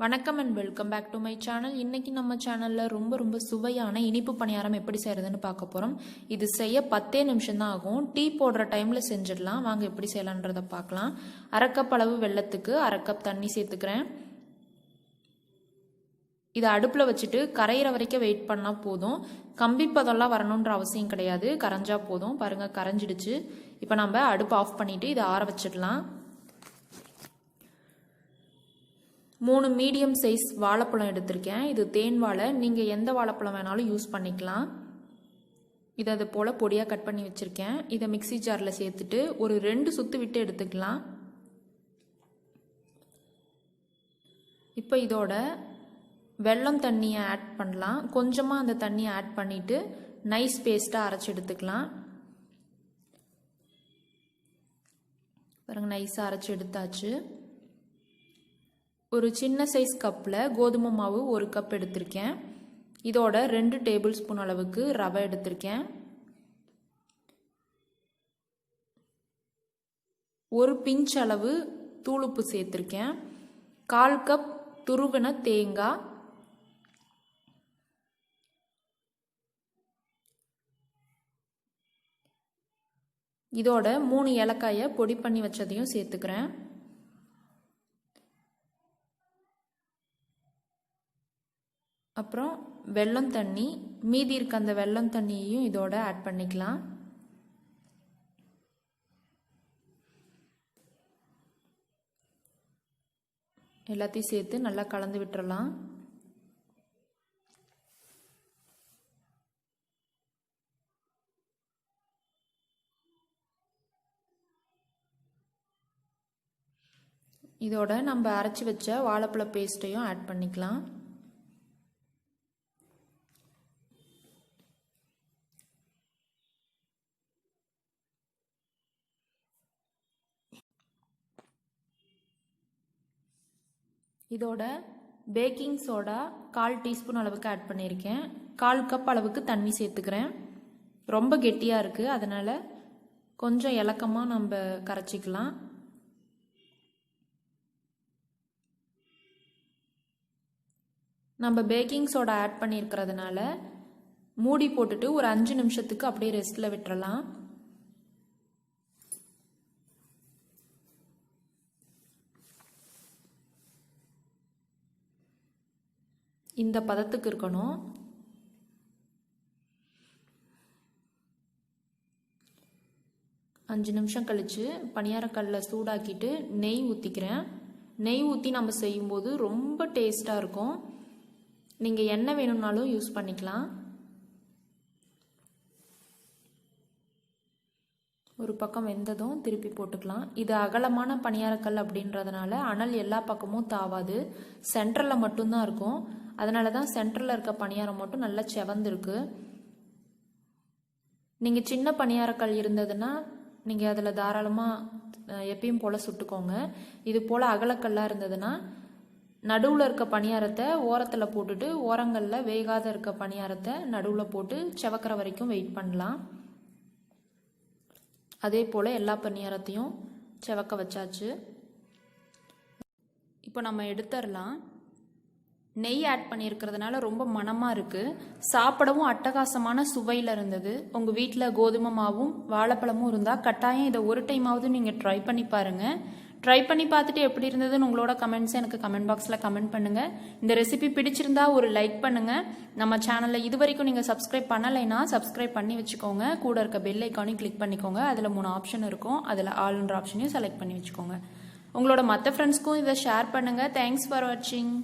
வணக்கம் and welcome back to my channel. இன்னைக்கு நம்ம சேனலில் ரொம்ப சுவையான இனிப்பு பணியாரம் எப்படி செய்கிறதுன்னு பார்க்க போகிறோம். இது செய்ய 10 நிமிஷம் தான் ஆகும். டீ போடுற டைமில் செஞ்சிடலாம். வாங்க எப்படி செய்யலான்றதை பார்க்கலாம். 1/2 கப் அளவு வெல்லத்துக்கு 1/2 கப் தண்ணி சேர்த்துக்கிறேன். இதை அடுப்பில் வச்சுட்டு கரையிற வரைக்கும் வெயிட் பண்ணால் போதும். கம்பி பதம்லாம் வரணுன்ற அவசியம் கிடையாது. கரைஞ்சா போதும். பாருங்கள், கரைஞ்சிடுச்சு. இப்போ நம்ம அடுப்பு ஆஃப் பண்ணிவிட்டு இதை ஆற வச்சிடலாம். 3 மீடியம் சைஸ் வாழைப்பழம் எடுத்திருக்கேன். இது தேன் வாழை. நீங்கள் எந்த வாழைப்பழம் வேணாலும் யூஸ் பண்ணிக்கலாம். இதை அது போல் பொடியாக கட் பண்ணி வச்சுருக்கேன். இதை மிக்சி ஜாரில் சேர்த்துட்டு ஒரு 2 சுற்று விட்டு எடுத்துக்கலாம். இப்போ இதோட வெல்லம் தண்ணியை ஆட் பண்ணலாம். கொஞ்சமாக அந்த தண்ணியை ஆட் பண்ணிவிட்டு நைஸ் பேஸ்ட்டாக அரைச்சி எடுத்துக்கலாம். பாருங்கள், நைஸாக அரைச்சி எடுத்தாச்சு. ஒரு சின்ன சைஸ் கப்பில் கோதுமை மாவு 1 கப் எடுத்திருக்கேன். இதோட 2 டேபிள் ஸ்பூன் அளவுக்கு ரவை எடுத்திருக்கேன். 1 பிஞ்ச் அளவு தூளுப்பு சேர்த்திருக்கேன். 1/4 கப் துருவின தேங்காய், இதோட 3 ஏலக்காயை பொடி பண்ணி வச்சதையும் சேர்த்துக்கிறேன். அப்புறம் வெல்லம் தண்ணி, மீதி இருக்க அந்த வெல்லம் தண்ணியையும் இதோட ஆட் பண்ணிக்கலாம். எல்லாத்தையும் சேர்த்து நல்லா கலந்து விட்டுறலாம். இதோட நம்ம அரைச்சி வச்ச வாழைப்பழ பேஸ்ட்டையும் ஆட் பண்ணிக்கலாம். இதோட பேக்கிங் சோடா 1/4 டீஸ்பூன் அளவுக்கு ஆட் பண்ணியிருக்கேன். 1/4 கப் அளவுக்கு தண்ணி சேர்த்துக்கிறேன். ரொம்ப கெட்டியாக இருக்குது, அதனால் கொஞ்சம் இலக்கமாக நம்ம கரைச்சிக்கலாம். நம்ம பேக்கிங் சோடா ஆட் பண்ணியிருக்கிறதுனால மூடி போட்டுட்டு ஒரு 5 நிமிஷத்துக்கு அப்படியே ரெஸ்ட்டில் விட்டுறலாம். இந்த பதத்துக்கு இருக்கணும். அஞ்சு நிமிஷம் கழித்து பணியாரக்கல்லை சூடாக்கிட்டு நெய் ஊற்றிக்கிறேன். நெய் ஊற்றி நம்ம செய்யும்போது ரொம்ப டேஸ்ட்டாக இருக்கும். நீங்கள் எண்ணெய் வேணும்னாலும் யூஸ் பண்ணிக்கலாம். ஒரு பக்கம் வெந்ததும் திருப்பி போட்டுக்கலாம். இது அகலமான பணியாரக்கல் அப்படின்றதுனால அனல் எல்லா பக்கமும் தாவாது, சென்டரில் மட்டும்தான் இருக்கும். அதனால தான் சென்டரில் இருக்க பணியாரம் மட்டும் நல்லா செவந்திருக்கு. நீங்கள் சின்ன பணியாரக்கல் இருந்ததுன்னா நீங்கள் அதில் தாராளமாக எப்பயும் போல் சுட்டுக்கோங்க. இது போல் அகலக்கல்லாக இருந்ததுன்னா நடுவில் இருக்க பணியாரத்தை ஓரத்தில் போட்டுட்டு ஓரங்களில் வேகாத இருக்க பணியாரத்தை நடுவில் போட்டு செவக்கிற வரைக்கும் வெயிட் பண்ணலாம். அதே போல் எல்லா பணியாரத்தையும் செவக்க வச்சாச்சு. இப்போ நம்ம எடுத்துடலாம். நெய் ஆட் பண்ணியிருக்கிறதுனால ரொம்ப மணமாக இருக்குது. சாப்பிடவும் அட்டகாசமான சுவையில் இருந்தது. உங்கள் வீட்டில் கோதுமை மாவும் வாழைப்பழமும் இருந்தால் கட்டாயம் இதை ஒரு டைமாவது நீங்கள் ட்ரை பண்ணி பாருங்கள். ட்ரை பண்ணி பார்த்துட்டு எப்படி இருந்ததுன்னு உங்களோட கமெண்ட்ஸை எனக்கு கமெண்ட் பாக்ஸில் கமெண்ட் பண்ணுங்கள். இந்த ரெசிபி பிடிச்சிருந்தா ஒரு லைக் பண்ணுங்கள். நம்ம சேனலில் இது வரைக்கும் நீங்கள் சப்ஸ்கிரைப் பண்ணலைன்னா சப்ஸ்கிரைப் பண்ணி வச்சுக்கோங்க. கூட இருக்க பெல் ஐக்கானையும் கிளிக் பண்ணிக்கோங்க. அதில் 3 ஆப்ஷன் இருக்கும். அதில் ஆல்ன்ற ஆப்ஷனையும் செலக்ட் பண்ணி வச்சுக்கோங்க. உங்களோட மற்ற ஃப்ரெண்ட்ஸ்க்கும் இதை ஷேர் பண்ணுங்கள். தேங்க்ஸ் ஃபார் வாட்சிங்.